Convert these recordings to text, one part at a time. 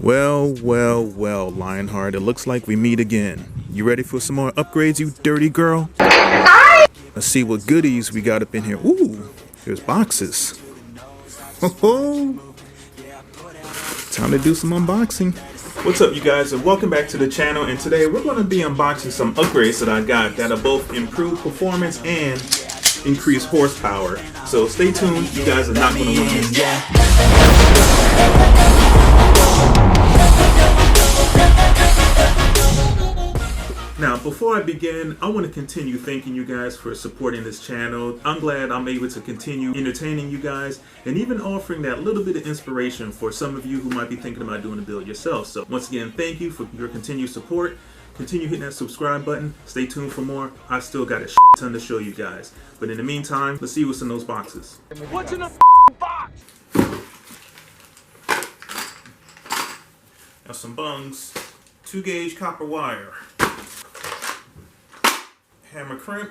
Well, well, well, Lionheart, it looks like we meet again. You ready for some more upgrades, you dirty girl? Let's see what goodies we got up in here. Ooh, there's boxes. Ho-ho! Time to do some unboxing. What's up, you guys, and welcome back to the channel. And today we're going to be unboxing some upgrades that I got that'll both improve performance and increase horsepower. So stay tuned, you guys are not going to want to miss that. Now, before I begin, I want to continue thanking you guys for supporting this channel. I'm glad I'm able to continue entertaining you guys and even offering that little bit of inspiration for some of you who might be thinking about doing a build yourself. So once again, thank you for your continued support. Continue hitting that subscribe button. Stay tuned for more. I still got a ton to show you guys. But in the meantime, let's see what's in those boxes. What's in the box? Got some bungs, 2-gauge copper wire, hammer crimp,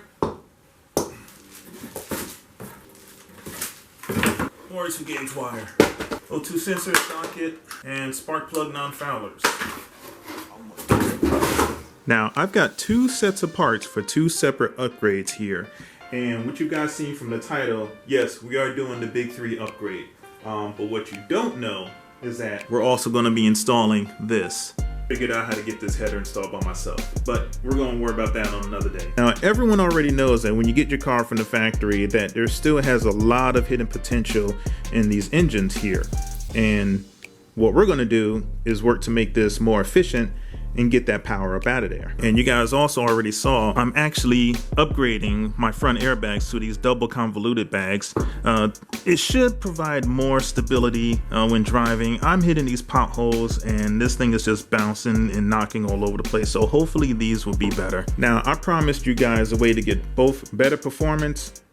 more 2-gauge wire, O2 sensor socket, and spark plug non-foulers. Now, I've got two sets of parts for two separate upgrades here. And what you guys seen from the title, yes, we are doing the big 3 upgrade. But what you don't know is that we're also going to be installing this. Figured out how to get this header installed by myself, but we're going to worry about that on another day. Now, everyone already knows that when you get your car from the factory, that there still has a lot of hidden potential in these engines here. And what we're going to do is work to make this more efficient and get that power up out of there. And you guys also already saw I'm actually upgrading my front airbags to these double convoluted bags. It should provide more stability when driving. I'm hitting these potholes and this thing is just bouncing and knocking all over the place, so hopefully these will be better. Now, I promised you guys a way to get both better performance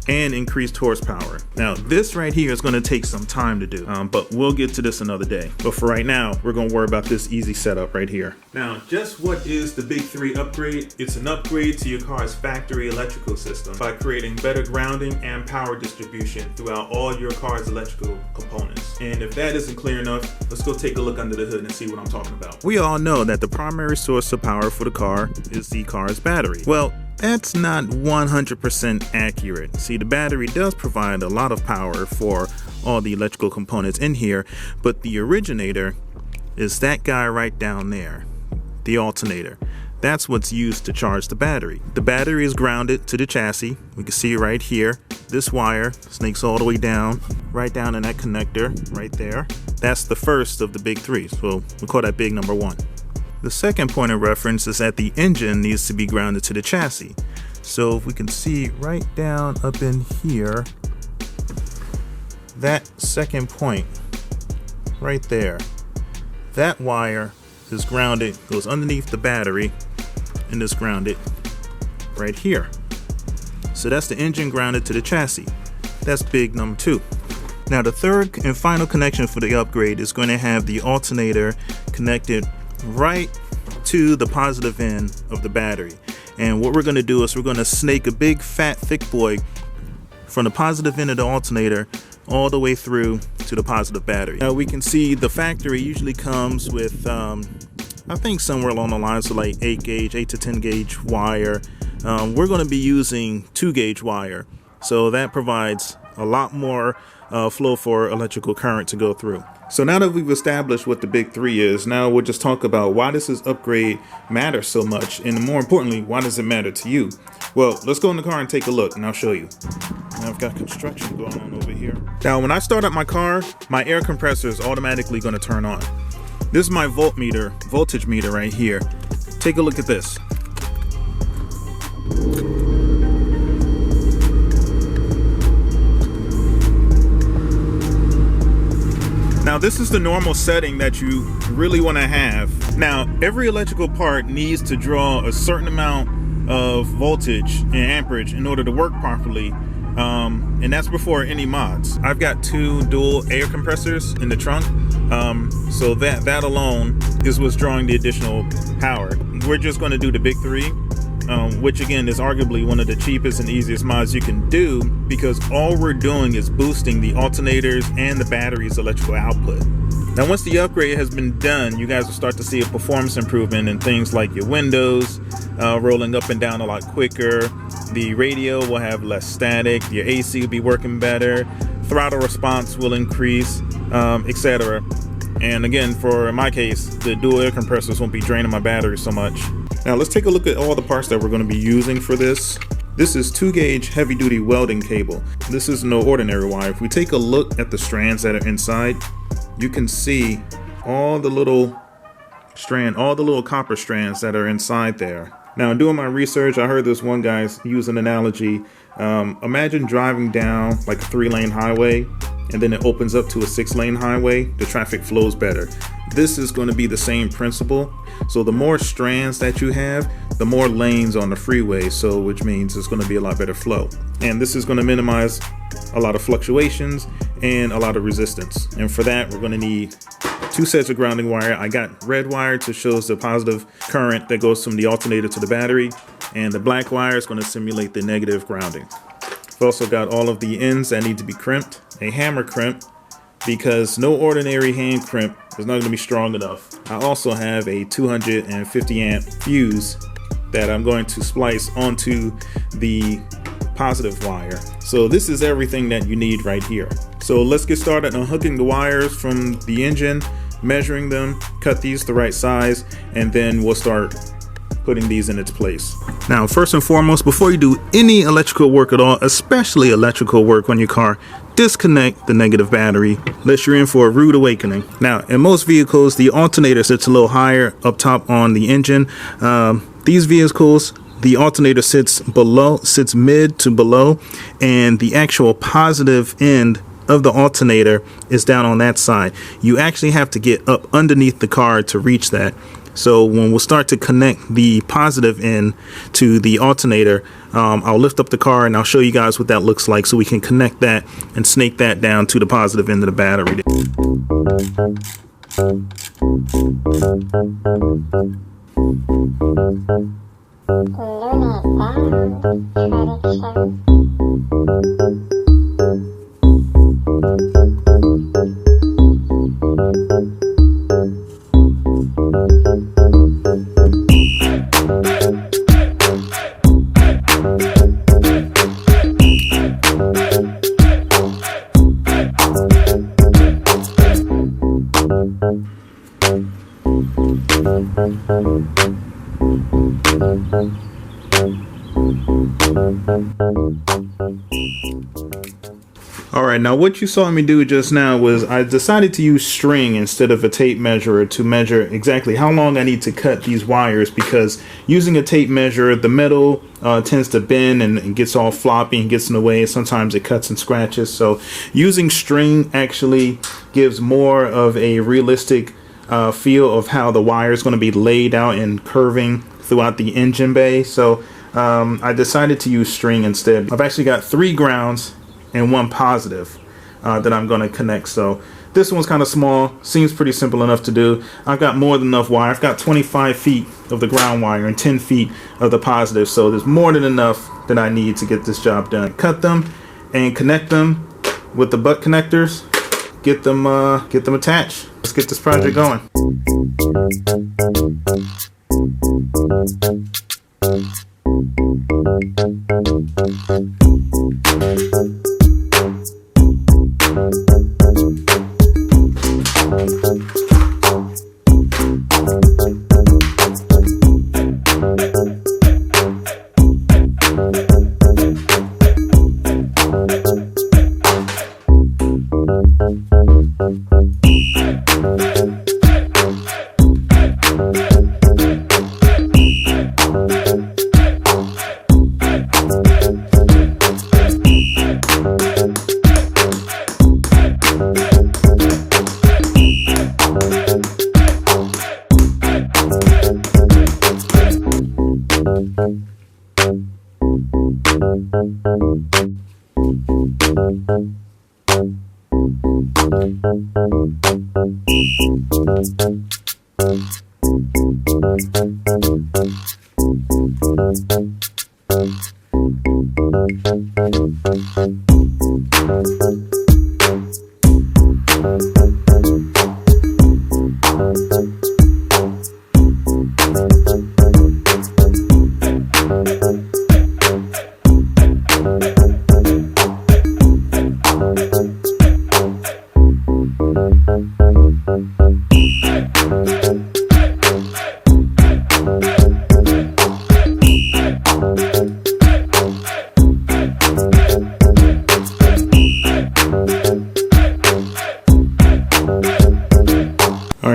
and increased horsepower. Now, this right here is going to take some time to do, but we'll get to this another day. But for right now, we're going to worry about this easy setup right here. Now, just what is the big 3 upgrade? It's an upgrade to your car's factory electrical system by creating better grounding and power distribution throughout all your car's electrical components. And if that isn't clear enough, let's go take a look under the hood and see what I'm talking about. We all know that the primary source of power for the car is the car's battery. Well, that's not 100% accurate. See, the battery does provide a lot of power for all the electrical components in here, but the originator is that guy right down there, the alternator. That's what's used to charge the battery. The battery is grounded to the chassis. We can see right here, this wire snakes all the way down, right down in that connector right there. That's the first of the big 3, so we'll call that big number 1. The second point of reference is that the engine needs to be grounded to the chassis. So if we can see right down up in here, that second point right there, that wire is grounded, goes underneath the battery, and is grounded right here. So that's the engine grounded to the chassis. That's big number 2. Now, the third and final connection for the upgrade is going to have the alternator connected right to the positive end of the battery. And what we're going to do is we're going to snake a big fat thick boy from the positive end of the alternator all the way through to the positive battery. Now, we can see the factory usually comes with I think somewhere along the lines of like 8 to 10 gauge wire. We're going to be using 2-gauge wire, so that provides a lot more flow for electrical current to go through. So now that we've established what the big 3 is, now we'll just talk about why does this upgrade matter so much, and more importantly, why does it matter to you? Well, let's go in the car and take a look, and I'll show you. Now I've got construction going on over here. Now, when I start up my car, my air compressor is automatically going to turn on. This is my voltage meter right here. Take a look at this. Now, this is the normal setting that you really want to have. Now, every electrical part needs to draw a certain amount of voltage and amperage in order to work properly. And that's before any mods. I've got 2 dual air compressors in the trunk. So that alone is what's drawing the additional power. We're just going to do the big 3. Which again is arguably one of the cheapest and easiest mods you can do, because all we're doing is boosting the alternators and the battery's electrical output. Now once the upgrade has been done, you guys will start to see a performance improvement in things like your windows rolling up and down a lot quicker. The radio will have less static, your AC will be working better, throttle response will increase, etc. And again, in my case, the dual air compressors won't be draining my battery so much. Now let's take a look at all the parts that we're going to be using for this. This is 2-gauge heavy-duty welding cable. This is no ordinary wire. If we take a look at the strands that are inside, you can see all the little copper strands that are inside there. Now, in doing my research, I heard this one guy use an analogy. Imagine driving down like a 3-lane highway, and then it opens up to a 6-lane highway. The traffic flows better. This is going to be the same principle. So the more strands that you have, the more lanes on the freeway, so which means it's going to be a lot better flow. And this is going to minimize a lot of fluctuations and a lot of resistance. And for that, we're going to need 2 sets of grounding wire. I got red wire to show the positive current that goes from the alternator to the battery, and the black wire is going to simulate the negative grounding. I've also got all of the ends that need to be crimped, a hammer crimp, because no ordinary hand crimp is not going to be strong enough. I also have a 250 amp fuse that I'm going to splice onto the positive wire. So this is everything that you need right here. So let's get started on hooking the wires from the engine, measuring them, cut these the right size, and then we'll start putting these in its place. Now, first and foremost, before you do any electrical work at all, especially electrical work on your car, disconnect the negative battery, unless you're in for a rude awakening. Now, in most vehicles, the alternator sits a little higher up top on the engine. These vehicles, the alternator sits mid to below, and the actual positive end of the alternator is down on that side. You actually have to get up underneath the car to reach that. So when we'll start to connect the positive end to the alternator, I'll lift up the car and I'll show you guys what that looks like, so we can connect that and snake that down to the positive end of the battery. Alright, now what you saw me do just now was I decided to use string instead of a tape measure to measure exactly how long I need to cut these wires, because using a tape measure, the metal tends to bend and gets all floppy and gets in the way. Sometimes it cuts and scratches. So using string actually gives more of a realistic feel of how the wire is going to be laid out and curving throughout the engine bay. So I decided to use string instead. I've actually got 3 grounds and 1 positive that I'm going to connect. So this one's kind of small, seems pretty simple enough to do. I've got more than enough wire. I've got 25 feet of the ground wire and 10 feet of the positive, so there's more than enough that I need to get this job done. Cut them and connect them with the butt connectors. Get them attached. Let's get this project going.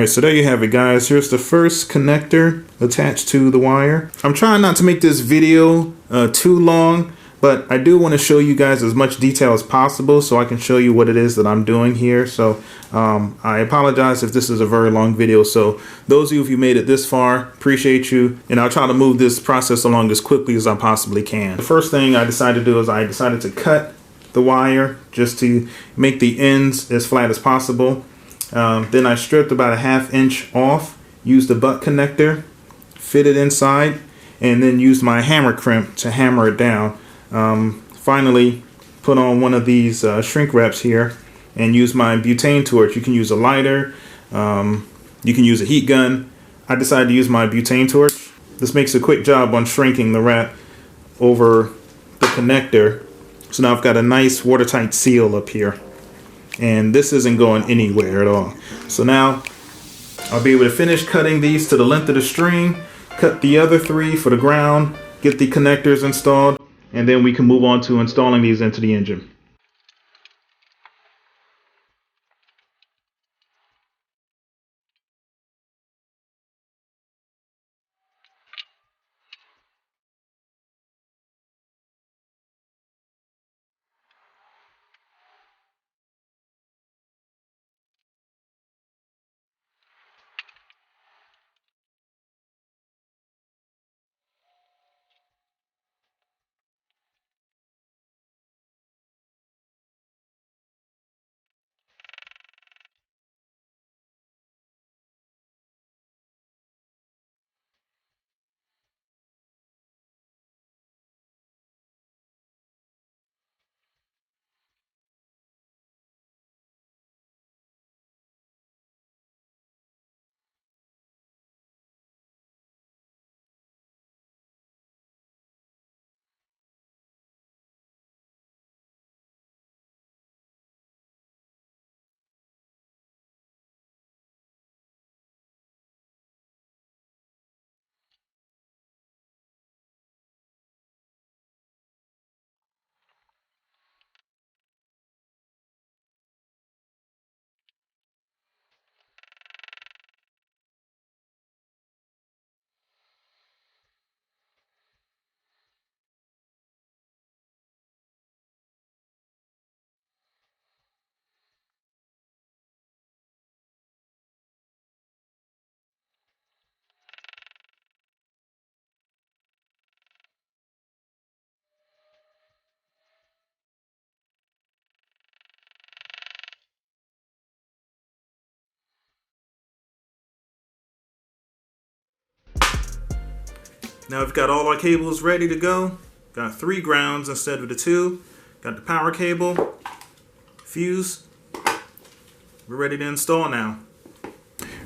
Alright, so there you have it, guys. Here's the first connector attached to the wire. I'm trying not to make this video too long, but I do want to show you guys as much detail as possible so I can show you what it is that I'm doing here. So I apologize if this is a very long video. So those of you who made it this far, appreciate you. And I'll try to move this process along as quickly as I possibly can. The first thing I decided to do is I decided to cut the wire just to make the ends as flat as possible. Then I stripped about a 1/2 inch off, used the butt connector, fit it inside, and then used my hammer crimp to hammer it down. Finally, put on one of these shrink wraps here and use my butane torch. You can use a lighter, you can use a heat gun. I decided to use my butane torch. This makes a quick job on shrinking the wrap over the connector. So now I've got a nice watertight seal up here. And this isn't going anywhere at all. So now I'll be able to finish cutting these to the length of the string, cut the other 3 for the ground, get the connectors installed, and then we can move on to installing these into the engine. Now we've got all our cables ready to go. Got 3 grounds instead of the 2. Got the power cable, fuse. We're ready to install now.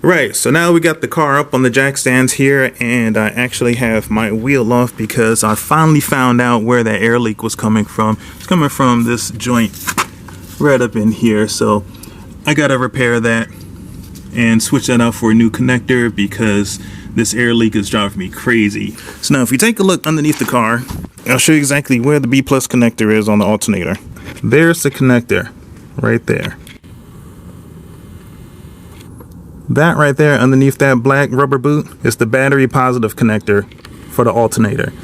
Right, so now we got the car up on the jack stands here, and I actually have my wheel off because I finally found out where that air leak was coming from. It's coming from this joint right up in here, so I gotta repair that and switch that out for a new connector because this air leak is driving me crazy. So now if you take a look underneath the car, I'll show you exactly where the B+ connector is on the alternator. There's the connector right there. That right there underneath that black rubber boot is the battery positive connector for the alternator.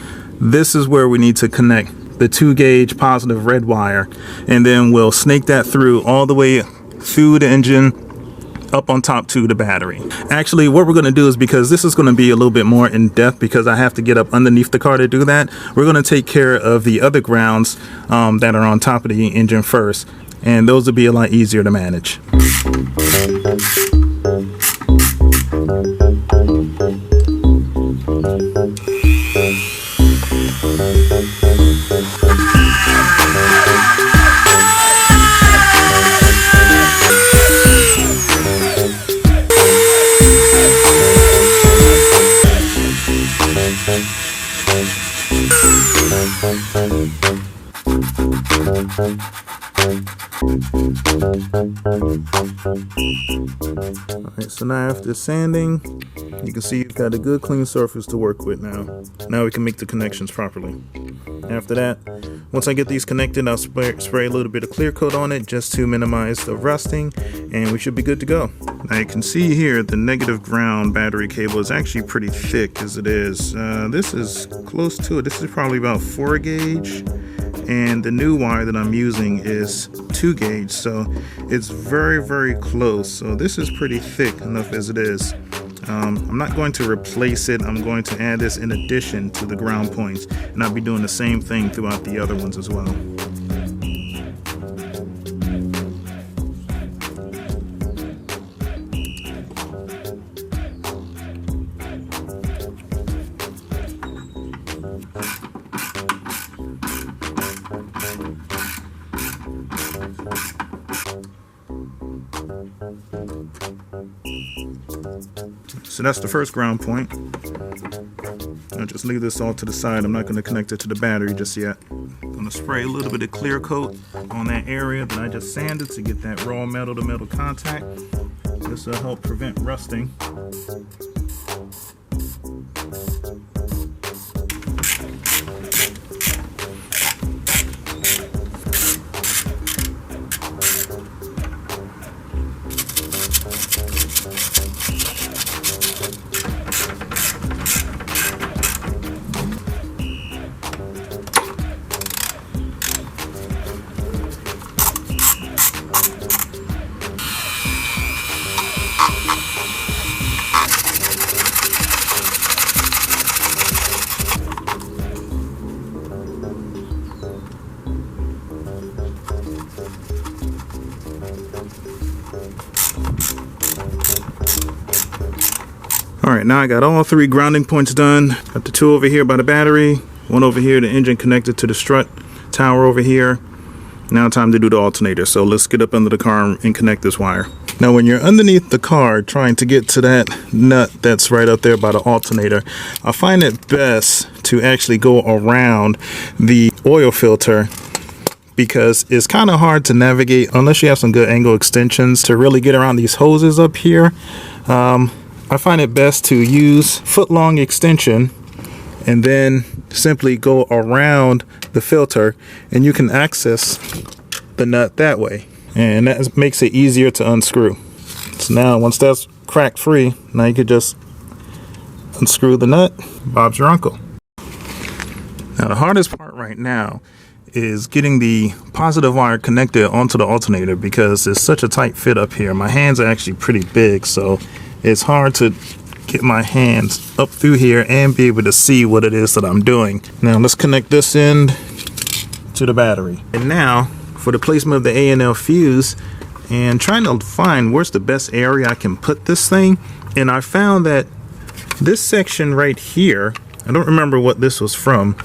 This is where we need to connect the 2-gauge positive red wire, and then we'll snake that through all the way through the engine up on top to the battery. Actually, what we're going to do is, because this is going to be a little bit more in depth because I have to get up underneath the car to do that, we're going to take care of the other grounds that are on top of the engine first, and those will be a lot easier to manage. Alright, So now after sanding, you can see you've got a good clean surface to work with now. Now we can make the connections properly. After that, once I get these connected, I'll spray a little bit of clear coat on it just to minimize the rusting, and we should be good to go. Now you can see here the negative ground battery cable is actually pretty thick as it is. This is close to it. This is probably about 4 gauge. And the new wire that I'm using is 2 gauge, so it's very, very close. So this is pretty thick enough as it is. I'm not going to replace it. I'm going to add this in addition to the ground points, and I'll be doing the same thing throughout the other ones as well. So that's the first ground point. I'll just leave this all to the side. I'm not going to connect it to the battery just yet. I'm going to spray a little bit of clear coat on that area that I just sanded to get that raw metal to metal contact. This will help prevent rusting. Alright, now I got all 3 grounding points done. Got the 2 over here by the battery, 1 over here, the engine connected to the strut tower over here. Now time to do the alternator. So let's get up under the car and connect this wire. Now when you're underneath the car trying to get to that nut that's right up there by the alternator, I find it best to actually go around the oil filter, because it's kind of hard to navigate unless you have some good angle extensions to really get around these hoses up here. I find it best to use foot-long extension and then simply go around the filter, and you can access the nut that way, and that makes it easier to unscrew. So now once that's cracked free, now you could just unscrew the nut. Bob's your uncle. Now the hardest part right now is getting the positive wire connected onto the alternator, because it's such a tight fit up here. My hands are actually pretty big, so it's hard to get my hands up through here and be able to see what it is that I'm doing. Now let's connect this end to the battery. And now for the placement of the A&L fuse, and trying to find where's the best area I can put this thing. And I found that this section right here, I don't remember what this was from,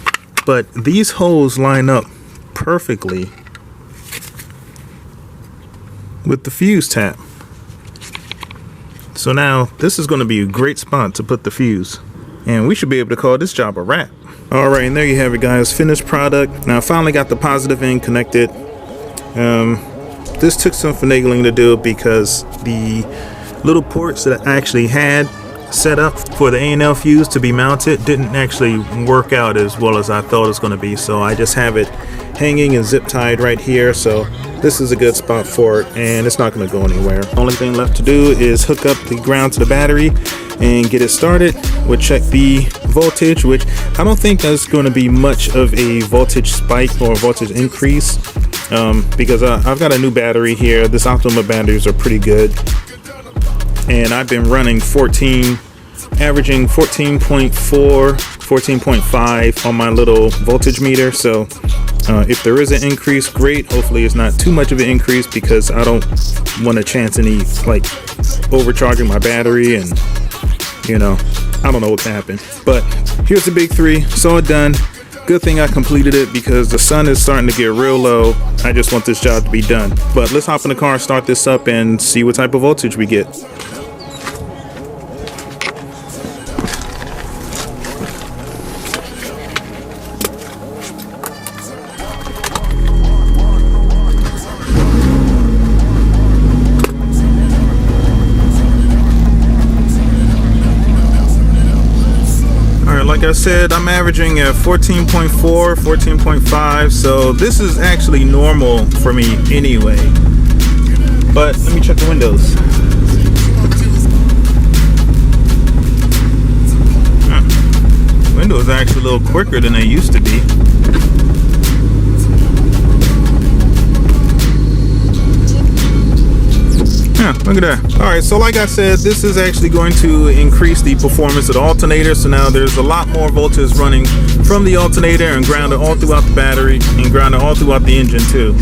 but these holes line up perfectly with the fuse tap. So now this is going to be a great spot to put the fuse, and we should be able to call this job a wrap. Alright, and there you have it, guys. Finished product. Now I finally got the positive end connected. This took some finagling to do because the little ports that I actually had set up for the A&L fuse to be mounted didn't actually work out as well as I thought it was going to be, so I just have it hanging and zip tied right here. So this is a good spot for it, and it's not going to go anywhere. Only thing left to do is hook up the ground to the battery and get it started. We'll check the voltage, which I don't think there's going to be much of a voltage spike or voltage increase, because I've got a new battery here. This Optima batteries are pretty good, and I've been running averaging 14.4, 14.5 on my little voltage meter. So if there is an increase, great. Hopefully it's not too much of an increase, because I don't want to chance any like overcharging my battery, and you know, I don't know what can happen. But here's the big 3. It's all done. Good thing I completed it, because the sun is starting to get real low. I just want this job to be done. But let's hop in the car, start this up, and see what type of voltage we get. Like I said, I'm averaging at 14.4, 14.5, so this is actually normal for me anyway. But let me check the windows. Windows are actually a little quicker than they used to be. Yeah, look at that. Alright, so like I said, this is actually going to increase the performance of the alternator. So now there's a lot more voltage running from the alternator and grounded all throughout the battery and grounded all throughout the engine too.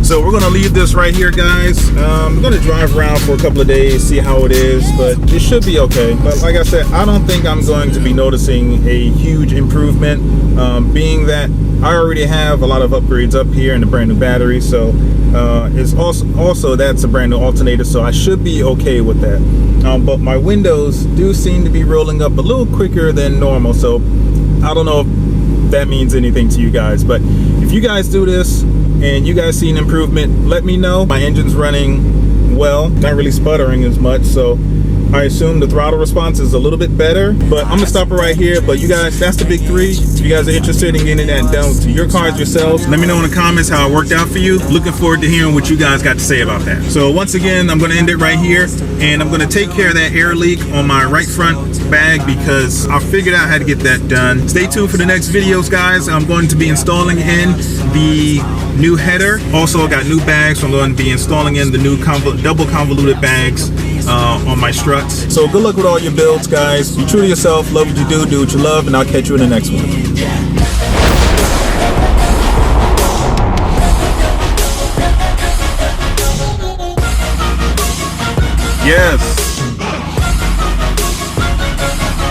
So we're going to leave this right here, guys. I'm going to drive around for a couple of days, see how it is, but it should be okay. But like I said, I don't think I'm going to be noticing a huge improvement, being that I already have a lot of upgrades up here and a brand new battery. So it's also that's a brand new alternator, so I should be okay with that. But my windows do seem to be rolling up a little quicker than normal, so I don't know if that means anything to you guys. But if you guys do this and you guys see an improvement, let me know. My engine's running well, not really sputtering as much, so I assume the throttle response is a little bit better. But I'm gonna stop it right here. But you guys, that's the big three. If you guys are interested in getting that done to your cars yourselves, let me know in the comments how it worked out for you. Looking forward to hearing what you guys got to say about that. So once again, I'm gonna end it right here, and I'm gonna take care of that air leak on my right front bag because I figured out how to get that done. Stay tuned for the next videos, guys. I'm going to be installing in the new header. Also got new bags, so I'm going to be installing in the new double convoluted bags on my struts. So good luck with all your builds, guys. Be true to yourself, love what you do what you love, and I'll catch you in the next one. Yes.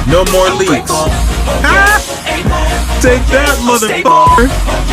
No more leaks. Take that, motherfucker.